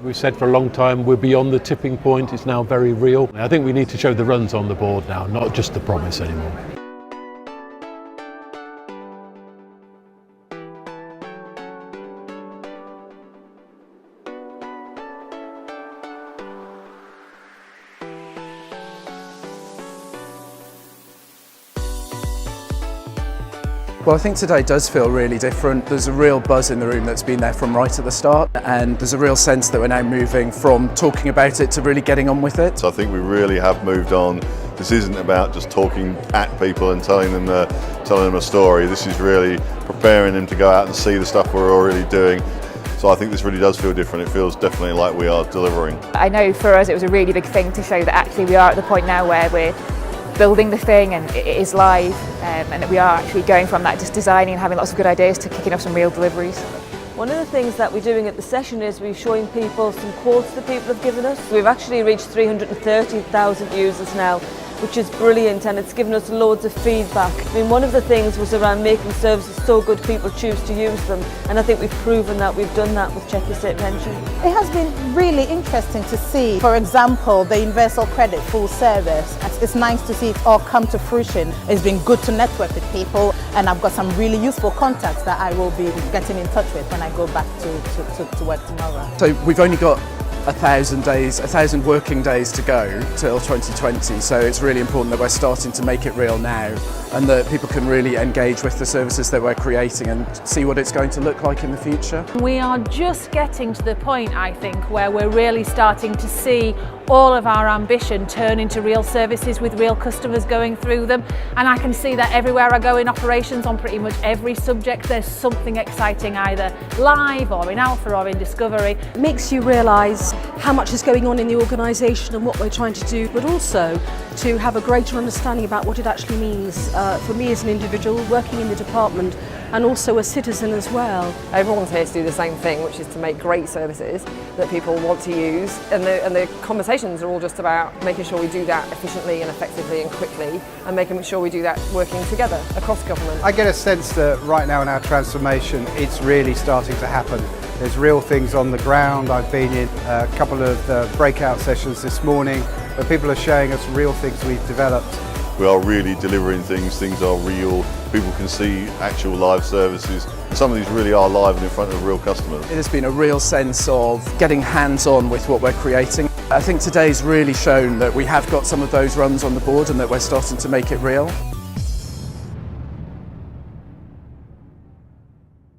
We've said for a long time we're beyond the tipping point, it's now very real. I think we need to show the runs on the board now, not just the promise anymore. Well, I think today does feel really different. There's a real buzz in the room that's been there from right at the start, and there's a real sense that we're now moving from talking about it to really getting on with it. So I think we really have moved on. This isn't about just talking at people and telling them a story. This is really preparing them to go out and see the stuff we're already doing. So I think this really does feel different. It feels definitely like we are delivering. I know for us it was a really big thing to show that actually we are at the point now where we're building the thing and it is live, and that we are actually going from that just designing and having lots of good ideas to kicking off some real deliveries. One of the things that we're doing at the session is we're showing people some quotes that people have given us. We've actually reached 330,000 users now, which is brilliant, and it's given us loads of feedback. I mean, one of the things was around making services so good people choose to use them, and I think we've proven that we've done that with Check Your State Pension. It has been really interesting to see, for example, the universal credit full service. It's nice to see it all come to fruition. It's been good to network with people, and I've got some really useful contacts that I will be getting in touch with when I go back to work tomorrow. So we've only got 1,000 working days to go till 2020, so it's really important that we're starting to make it real now and that people can really engage with the services that we're creating and see what it's going to look like in the future. We are just getting to the point, I think, where we're really starting to see all of our ambition turn into real services with real customers going through them, and I can see that everywhere I go in operations on pretty much every subject there's something exciting either live or in alpha or in discovery. It makes you realise how much is going on in the organisation and what we're trying to do, but also to have a greater understanding about what it actually means for me as an individual working in the department and also a citizen as well. Everyone's here to do the same thing, which is to make great services that people want to use, and the conversations are all just about making sure we do that efficiently and effectively and quickly, and making sure we do that working together across government. I get a sense that right now in our transformation it's really starting to happen. There's real things on the ground. I've been in a couple of breakout sessions this morning where people are showing us real things we've developed. We are really delivering things, things are real, people can see actual live services. Some of these really are live and in front of real customers. It has been a real sense of getting hands-on with what we're creating. I think today's really shown that we have got some of those runs on the board and that we're starting to make it real.